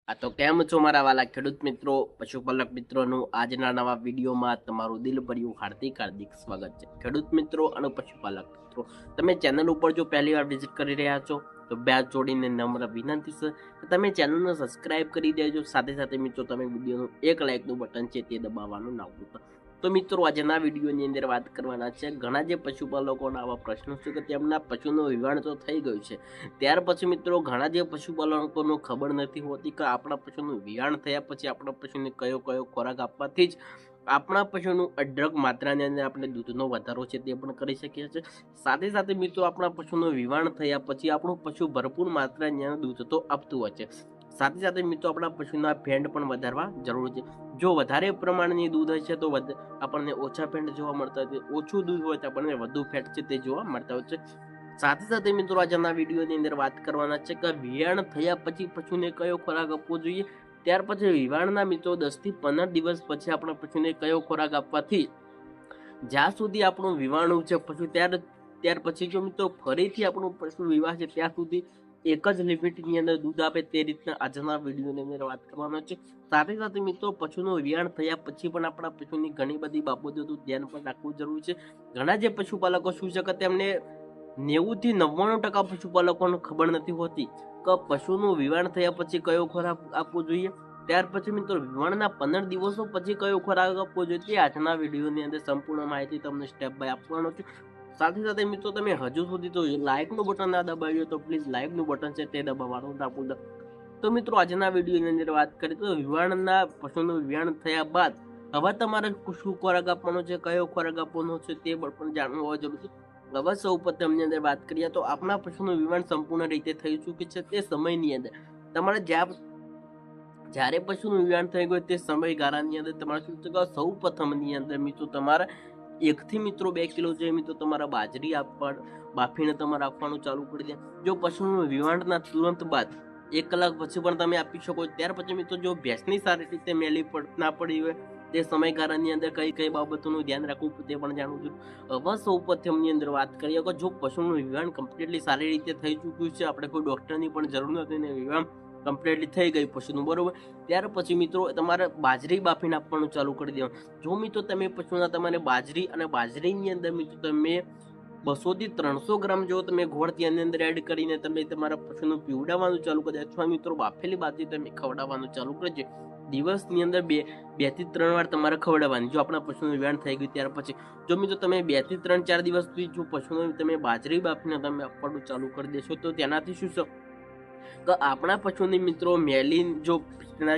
તો કેમ છો મારા વાલા ખેડૂત મિત્રો, પશુપાલક મિત્રોનું આજના નવા વિડીયોમાં તમારું દિલભર્યું હાર્દિક સ્વાગત છે। ખેડૂત મિત્રો અને પશુપાલક મિત્રો, તમે ચેનલ ઉપર જો પહેલી વાર વિઝિટ કરી રહ્યા છો તો બે હાથ જોડીને નમ્ર વિનંતી છે કે તમે ચેનલને સબસ્ક્રાઇબ કરી દેજો। સાથે સાથે મિત્રો તમે વિડીયોનું એક લાઇકનું બટન છે તે દબાવવાનું ના ભૂલતા। તો મિત્રો આજના વિડીયોની અંદર વાત કરવાના છે, ઘણા જે પશુપાલકોના આવા પ્રશ્નો છે કે તેમના પશુનું વિવાણ તો થઈ ગયું છે, ત્યાર પછી મિત્રો ઘણા જે પશુપાલકોને ખબર નથી હોતી કે આપણા પશુનું વિયાણ થયા પછી આપણા પશુને કયો કયો ખોરાક આપવાથી જ આપણા પશુનું અઢળક માત્રાની અંદર આપણે દૂધનો વધારો છે તે પણ કરી શકીએ છીએ। સાથે સાથે મિત્રો આપણા પશુનું વિવાણ થયા પછી આપણું પશુ ભરપૂર માત્રાની અંદર દૂધ તો આપતું હોય છે, સાથે સાથે મિત્રો આપણા પશુના ફેંડ પણ વધારવા જરૂર છે। જો વધારે પ્રમાણની દૂધ હશે તો આપણને ઓછા ફેંડ જોવા મળતા હોય છે, ઓછું દૂધ હોય તો આપણને વધુ ફેટ છે તે જોવા મળતા હોય છે। સાથે સાથે મિત્રો આજના વિડીયોની અંદર વાત કરવાના છે કે વિયાણ થયા પછી પશુને કયો ખોરાક આપવો જોઈએ, ત્યાર પછી વિવાણના મિત્રો 10 થી 15 દિવસ પછી આપણા પશુને કયો ખોરાક આપવાથી જ્યાં સુધી આપણું વિવાણું છે પશુ ત્યાર પછી જો મિત્રો ફરીથી આપણું પશુ વિવાહ છે ત્યાં સુધી એક જ લિમિટની અંદર દૂધ આપે તે રીતના આજના વિડીયોની અંદર વાત કરવાનો છે। સાથે સાથે મિત્રો પશુનું વિયાણ થયા પછી પણ આપણા પશુની ઘણી બધી બાબતોનું ધ્યાન પણ રાખવું જરૂરી છે। ઘણા જે પશુપાલકો શું છે કે તેમને 90 થી 99% પશુપાલકોને ખબર નથી હોતી કે પશુનું વિવાણ થયા પછી કયો ખોરાક આપવો જોઈએ, ત્યાર પછી મિત્રો વિવાણના 15 દિવસો પછી કયો ખોરાક આપવો જોઈએ તે આજના વિડીયોની અંદર સંપૂર્ણ માહિતી તમને સ્ટેપ બાય આપવાનો છું। સાથે સાથે મિત્રો તમે હજુ સુધી તો લાઇકનું બટન ના દબાવ્યું તો પ્લીઝ લાઇકનું બટન છે તે દબાવવાનું ના ભૂલતા। તો મિત્રો આજના વિડીયોની અંદર વાત કરીએ તો વિવાણના પશુનું વિવાણ થયા બાદ હવે તમારે શું ખોરાક આપવાનો છે, કયો ખોરાક આપવાનો છે તે પણ જાણવું હોવા જરૂરી છે। હવે સૌ પ્રથમની અંદર વાત કરીએ તો આપણા પશુનું વિવાણ સંપૂર્ણ રીતે થઈ ચૂક્યું છે તે સમયની અંદર તમારે જ્યારે પશુનું વિવાણ થઈ ગયું તે સમયગાળાની અંદર તમારે શું છે કે સૌ પ્રથમની અંદર મિત્રો તમારે 1 થી મિત્રો 2 કિલો જે મિત્રો તમારા બાજરી બાફીને તમારે આપવાનું ચાલુ કરી દે। જો પશુનું વિવાણના તુરંત બાદ 1 કલાક પછી પણ તમે આપી શકો। ત્યાર પછી મિત્રો જો ભેંસની સારી રીતે મેલી ના પડી હોય તે સમયગાળાની અંદર કઈ કઈ બાબતોનું ધ્યાન રાખવું તે પણ જાણવું જોઈએ। હવે સૌ પ્રથમની અંદર વાત કરીએ કે જો પશુનું વિવાણ કમ્પ્લીટલી સારી રીતે થઈ ચૂક્યું છે, આપણે કોઈ ડોક્ટરની પણ જરૂર નથી ને વિવાણ કમ્પ્લીટલી થઈ ગઈ પશુનું બરોબર, ત્યાર પછી મિત્રો તમારે બાજરી બાફીને આપવાનું ચાલુ કરી દેવાનું। જો મિત્રો તમે પશુના તમારે બાજરી અને બાજરીની અંદર મિત્રો તમે 200 થી 300 ગ્રામ જો તમે ગોળ તેની અંદર એડ કરીને તમે તમારા પશુનું પીવડાવવાનું ચાલુ કરી દે અથવા મિત્રો બાફેલી બાજરી તમે ખવડાવવાનું ચાલુ કરજો। દિવસની અંદર 2 થી 3 વાર તમારે ખવડાવવાની જો આપણા પશુનું વિવાણ થઈ ગયું ત્યાર પછી। જો મિત્રો તમે 2 થી 3-4 દિવસ સુધી જો પશુને તમે બાજરી બાફીને તમે આપવાનું ચાલુ કરી દેશો તો તેનાથી શું છે કે આપણા પશુની મિત્રો મેલીન જો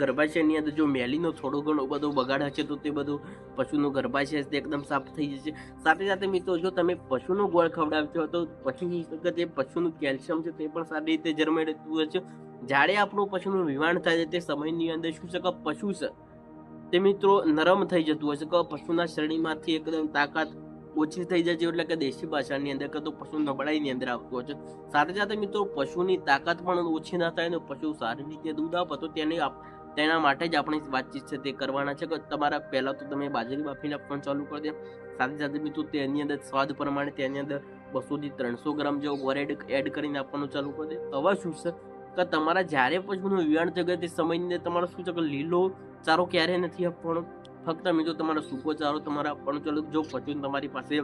ગર્ભાશયની અંદર જો મેલીનો થોડો ઘણો બધો બગાડ હશે તો તે બધું પશુનું ગર્ભાશય તે એકદમ સાફ થઈ જશે। સાથે સાથે મિત્રો જો તમે પશુનું ગોળ ખવડાવશો તો પછી જે પશુનું કેલ્શિયમ છે તે પણ સારી રીતે જળવાઈ રહેતું હોય છે। જ્યારે આપણું પશુનું વિવાણ થાય છે તે સમયની અંદર શું છે કે પશુ છે તે મિત્રો નરમ થઈ જતું હોય છે કે પશુના શરીરમાંથી એકદમ તાકાત ઓછી થઈ જાય છે, એટલે કે દેશી ભાષાની અંદર કે તો પશુ નબળાઈની અંદર આવતું હોય છે। સાથે સાથે મિત્રો પશુની તાકાત પણ ઓછી ના થાય ને પશુ સારી રીતે દૂધ આપે તો તેના માટે જ આપણે વાતચીત છે તે કરવાના છે કે તમારા પહેલા તો તમે બાજરી બાફીને આપવાનું ચાલુ કરી દે। સાથે સાથે મિત્રો તેની અંદર સ્વાદ પ્રમાણે તેની અંદર 200 થી 300 ગ્રામ જેવો ગોળ એડ કરીને આપવાનું ચાલુ કરી દે। હવે શું છે કે તમારા જ્યારે પશુનું વિવાણ થઈ ગયું તે સમયની અંદર તમારે શું છે કે લીલો ચારો ક્યારે નથી આપવાનો, ફક્ત મિત્રો તમારો સૂકો ચારો તમારે આપવાનો ચાલુ। જો પશુ તમારી પાસે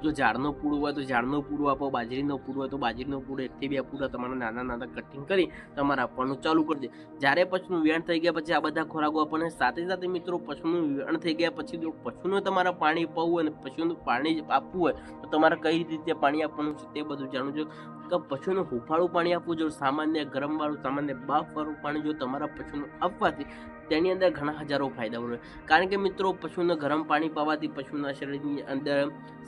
જો ઝાડનો પૂળો હોય તો ઝાડનો પૂળો આપો, બાજરીનો પૂળો હોય તો બાજરીનો પૂળો 1 થી 2 પૂળા તમારા નાના નાના કટિંગ કરી તમારે આપવાનું ચાલુ કરી દે। જ્યારે પશુનું વિવાણ થઈ ગયા પછી આ બધા ખોરાકો આપણને સાથે સાથે મિત્રો પશુનું વિવાણ થઈ ગયા પછી જો પશુને તમારે પાણી પાવું હોય અને પશુનું પાણી આપવું હોય તો તમારે કઈ રીતે પાણી આપવાનું છે તે બધું જાણવું જોઈએ કે પશુને હુંફાળું પાણી આપવું જોઈએ, સામાન્ય ગરમવાળું સામાન્ય બાફવાળું પાણી જો તમારા પશુને આપવાથી તેની અંદર ઘણા હજારો ફાયદાઓ રહે। કારણ કે મિત્રો પશુને ગરમ પાણી પાવાથી પશુના શરીરની અંદર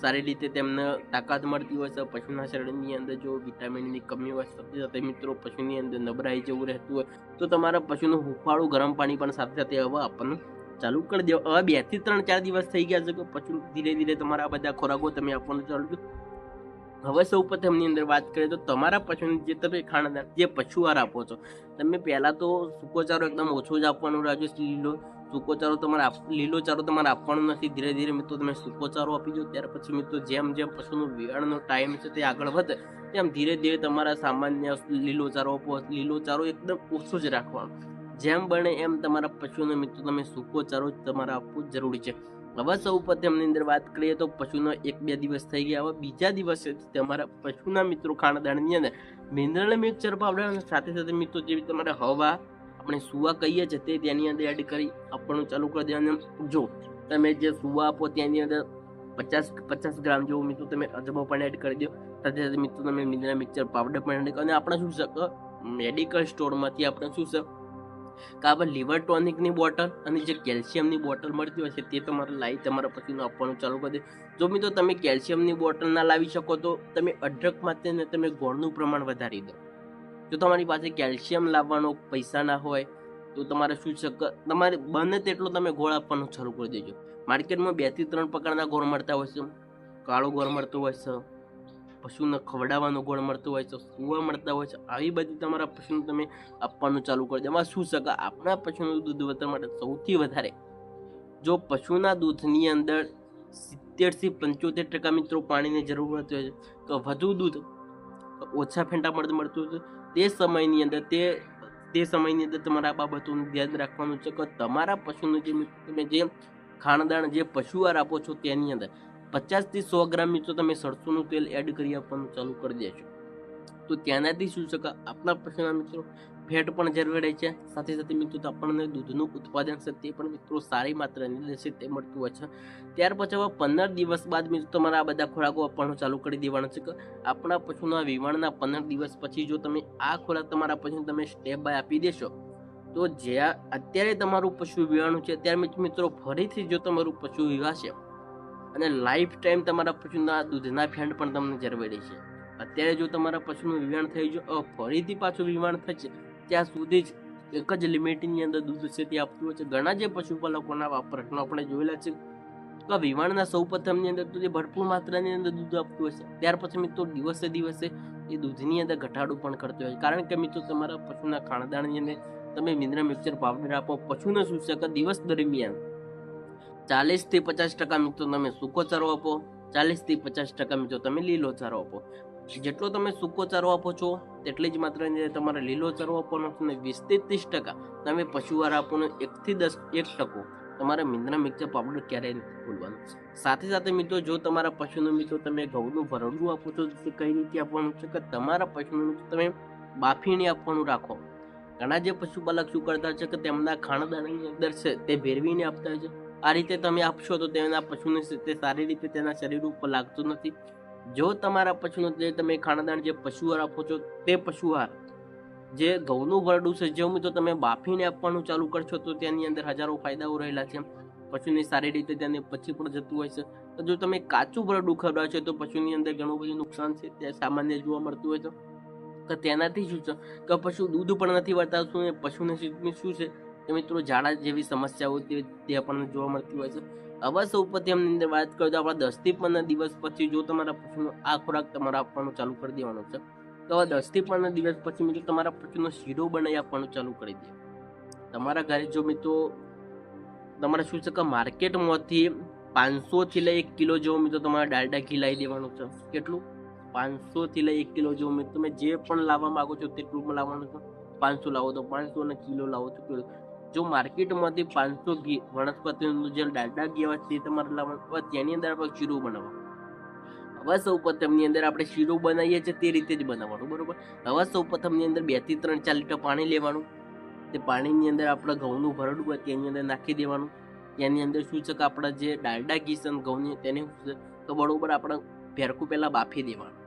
સારી રીતે તેમને તાકાત મળતી હોય છે। પશુના શરીરની અંદર જો વિટામિનની કમી હોય સાથે સાથે મિત્રો પશુની અંદર નબળાઈ જેવું રહેતું હોય તો તમારા પશુનું હુંફાળું ગરમ પાણી પણ સાથે સાથે હવે આપવાનું ચાલુ કરી દો। હવે 2 થી 3-4 દિવસ થઈ ગયા છે કે પશુ ધીરે ધીરે તમારા બધા ખોરાકો તમે આપવાનું ચાલુ કરો। હવે સૌ પ્રથમની અંદર વાત કરીએ તો તમારા પશુને જે તમે ખાણાદાર જે પશુઆહાર આપો છો તમે પહેલા તો સૂકો ચારો એકદમ ઓછો જ આપવાનું રાખજો। લીલો ચારો તમારે આપવાનો નથી, ધીરે ધીરે મિત્રો તમે સૂકો ચારો આપી દો। ત્યાર પછી મિત્રો જેમ જેમ પશુનું વિવાણનો ટાઈમ છે તે આગળ વધે તેમ ધીરે ધીરે તમારા સામાન્ય લીલો ચારો આપો. લીલો ચારો એકદમ ઓછો જ રાખવાનો. જેમ બને એમ તમારા પશુને મિત્રો તમે સૂકો ચારો જ તમારે આપવો જરૂરી છે. હવે સૌ પ્રથમની અંદર વાત કરીએ તો પશુનો 1-2 દિવસ થઈ ગયા. હવે બીજા દિવસે તમારા પશુના મિત્રો ખાણદાણની અંદર મિનરલ મિક્સચર પાવડર અને સાથે સાથે મિત્રો જેવી તમારે હવા આપણે સુવા કહીએ છીએ તે તેની અંદર એડ કરી આપવાનું ચાલુ કરી દેવાનું. જો તમે જે સુવા આપો તેની અંદર 50 ગ્રામ જેવું મિત્રો તમે અજમો પણ એડ કરી દો. સાથે સાથે મિત્રો તમે મિનરલ મિક્સચર પાવડર પણ એડ કરો. અને આપણે શું છે મેડિકલ સ્ટોરમાંથી આપણે શું છે કે આપણે લીવર ટોનિકની બોટલ અને જે કેલ્શિયમની બોટલ મળતી હોય છે તે તમારે લાવી તમારા પશુને આપવાનું ચાલુ કરી દે. જો મિત્રો તમે કેલ્શિયમની બોટલ ના લાવી શકો તો તમે અઢળક માટે તમે ગોળનું પ્રમાણ વધારી દો. જો તમારી પાસે કેલ્શિયમ લાવવાનો પૈસા ના હોય તો તમારે શું છે કે તમારે બને તેટલો તમે ગોળ આપવાનું ચાલુ કરી દેજો. માર્કેટમાં 2 થી 3 પ્રકારના ગોળ મળતા હોય છે. કાળો ગોળ મળતો હોય છે, પશુને ખવડાવવાનો ગોળ મળતો હોય છે, સુવા મળતા હોય છે. આવી બધી તમારા પશુને તમે આપવાનું ચાલુ કરી દો. એમાં શું છે કે આપણા પશુનું દૂધ વધારવા માટે સૌથી વધારે જો પશુના દૂધની અંદર 70 થી 75% મિત્રો પાણીની જરૂરત હોય છે, તો વધુ દૂધ ઓછા ફેંટા મળતું હતું તે સમયની અંદર તમારે આ બાબતોનું ધ્યાન રાખવાનું છે કે તમારા પશુનું જે તમે જે ખાણદાણ જે પશુ આહાર આપો છો તેની અંદર 50 થી 100 ગ્રામ મિત્રો તમે સરસોનું તેલ એડ કરી આપવાનું ચાલુ કરી દેશો. તો ત્યાંનાથી શું છે કે આપણા પશુના મિત્રો ફેટ પણ જળવાય છે. સાથે સાથે મિત્રો આપણને દૂધનું ઉત્પાદન છે તે પણ મિત્રો સારી માત્રાની અંદર છે તે મળતું હોય છે. ત્યાર પછી હવે 15 દિવસ બાદ મિત્રો તમારે આ બધા ખોરાકો આપવાનું ચાલુ કરી દેવાનું છે કે આપણા પશુના વિવાણના 15 દિવસ પછી જો તમે આ ખોરાક તમારા પશુને તમે સ્ટેપ બાય આપી દેશો તો જ્યાં અત્યારે તમારું પશુ વિવાણું છે ત્યારે મિત્રો ફરીથી જો તમારું પશુ વિવાશે અને લાઈફ ટાઈમ તમારા પશુના દૂધના ફેંટ પણ તમને જળવાઈ રહેશે. અત્યારે જો તમારા પશુનું વિવાણ થઈ જાય ફરીથી પાછું વિવાણ થશે ત્યાં સુધી જ એક જ લિમિટની અંદર દૂધ છે તે આપતું હોય છે. ઘણા જે પશુપાલકોના પ્રશ્નો આપણે જોયેલા છે તો વિવાણના સૌ પ્રથમની અંદર તો જે ભરપૂર માત્રાની અંદર દૂધ આપતું હોય છે ત્યાર પછી મિત્રો દિવસે દિવસે એ દૂધની અંદર ઘટાડો પણ કરતો હોય છે. કારણ કે મિત્રો તમારા પશુના ખાણદાણની અંદર તમે મિનરલ મિક્સચર પાવડર આપો. પશુને શું છે કે દિવસ દરમિયાન 40 થી 50% મિત્રો તમે સૂકો ચારો આપો, 40 થી 50% મિત્રો તમે લીલો ચારો આપો. જેટલો તમે સૂકો ચારો આપો છો તેટલી જ માત્રાની તમારે લીલો ચારો આપવાનો છે. 20 થી 30% તમે પશુ આહાર આપવાનો. 1 થી 1% તમારે મિનરલ મિક્સચર પાવડર ક્યારેય નથી ભૂલવાનું. સાથે સાથે મિત્રો જો તમારા પશુનું મિત્રો તમે ઘઉંનું ભરડું આપો છો તે કઈ રીતે આપવાનું છે કે તમારા પશુનું તમે બાફીને આપવાનું રાખો. ઘણા જે પશુપાલક શું કરતા છે કે તેમના ખાણદાણની અંદર છે તે ભેરવીને આપતા હોય છે. આ રીતે તમે આપશો તો તેના પશુને તે સારી રીતે તેના શરીર ઉપર લાગતું નથી. જો તમારા પશુનો જે તમે ખાણદાણ જે પશુ આહાર આપો છો તે પશુ આહાર જે ઘઉંનું ભરડું છે જો મિત્રો તમે બાફીને આપવાનું ચાલુ કરશો તો તેની અંદર હજારો ફાયદાઓ રહેલા છે. પશુની સારી રીતે તેને પછી પણ જતું હોય છે. તો જો તમે કાચું ભરડું ખવડાવશો તો પશુની અંદર ઘણું બધું નુકસાન છે તે સામાન્ય જોવા મળતું હોય છે. તો તેનાથી શું છે કે પશુ દૂધ પણ નથી વર્તાવતું અને પશુને શું છે કે મિત્રો ઝાડા જેવી સમસ્યાઓ તે આપણને જોવા મળતી હોય છે. હવે સૌ પ્રથમની અંદર વાત કરીએ તો આપણા 10 થી 15 દિવસ પછી જો તમારા પશુનો આ ખોરાક તમારે આપવાનું ચાલુ કરી દેવાનો છે તો હવે 10 થી 15 દિવસ પછી મિત્રો તમારા પશુનો શીરો બનાવી આપવાનું ચાલુ કરી દે. તમારા ઘરે જો મિત્રો તમારે શું છે કે માર્કેટમાંથી 500 થી લઈ 1 કિલો જેવો મિત્રો તમારે ડાલડા ઘી લાવી દેવાનું છે. કેટલું? 500 થી લઈ 1 કિલો જેવું મિત્રો તમે જે પણ લાવવા માંગો છો તેટલું લાવવાનું છે. 500 લાવો તો 500 અને કિલો લાવો તો કિલો. જો માર્કેટમાંથી 500 ઘી વનસ્પતિનું જે ડાલડા ઘી આવે તે તમારે લાવવાનું. તેની અંદર આપણે શીરો બનાવવાનું. હવે સૌ પ્રથમની અંદર આપણે શીરો બનાવીએ છીએ તે રીતે જ બનાવવાનું, બરોબર. હવે સૌ પ્રથમની અંદર 2 થી 3 4 લીટર પાણી લેવાનું. તે પાણીની અંદર આપણે ઘઉંનું ભરડું હોય તેની અંદર નાખી દેવાનું. તેની અંદર શું છે કે આપણા જે ડાલડા ઘી છે ઘઉંની તેને તો બરોબર આપણે ભેરકું પહેલાં બાફી દેવાનું.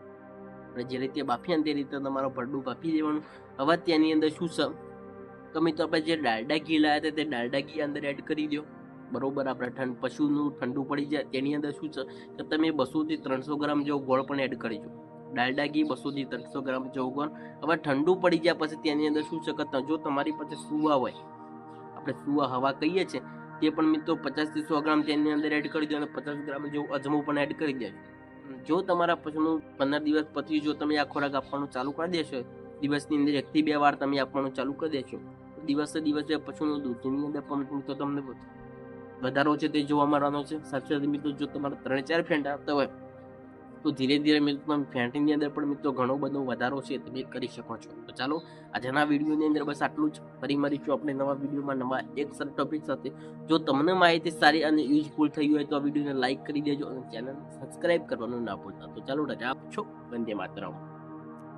આપણે જે રીતે બાફીએ ને તે રીતે તમારું ભરડું બાફી દેવાનું. હવે તેની અંદર શું છે તો મિત્રો આપણે જે ડાલડા ઘી લાવ્યા હતા તે ડાલડા ઘી અંદર એડ કરી દો, બરોબર. આપણે પશુનું ઠંડુ પડી જાય તેની અંદર શું છે કે તમે 200 થી 300 ગ્રામ જેવો ગોળ પણ એડ કરીજો. ડાલડા ઘી 200 થી 300 ગ્રામ જેવો ગોળ. હવે ઠંડુ પડી જાય પછી તેની અંદર શું છે કે જો તમારી પાસે સુવા હોય, આપણે સુવા હવા કહીએ છીએ તે પણ મિત્રો 50 થી 100 ગ્રામ તેની અંદર એડ કરી દો અને 50 ગ્રામ જેવું અજમું પણ એડ કરી દેજો. જો તમારા પશુનું 15 દિવસ પછી જો તમે આ ખોરાક આપવાનું ચાલુ કરી દેશો, દિવસની અંદર 1 થી 2 વાર તમે આપવાનું ચાલુ કરી દેશો, દિવસે દિવસે પશુનું દૂધની અંદર પણ તો તમને વધારો છે તે જોવા મળવાનો છે. સાથે સાથે મિત્રો જો તમારે 3-4 ફેંટ આવતા હોય તો ધીરે ધીરે મિત્રો તમે ફેન્ટીની અંદર પણ મિત્રો ઘણો બધો વધારો છે તમે કરી શકો છો. તો ચાલો આજના વિડીયોની અંદર બસ આટલું જ. ફરી મળીશું આપણે નવા વિડીયોમાં નવા એક સરસ ટોપિક સાથે. જો તમને માહિતી સારી અને યુઝફુલ થઈ હોય તો આ વિડીયોને લાઈક કરી દેજો અને ચેનલ સબસ્ક્રાઇબ કરવાનું ના ભૂલતા. તો ચાલો રજા આપશો. વંદે માતરમ.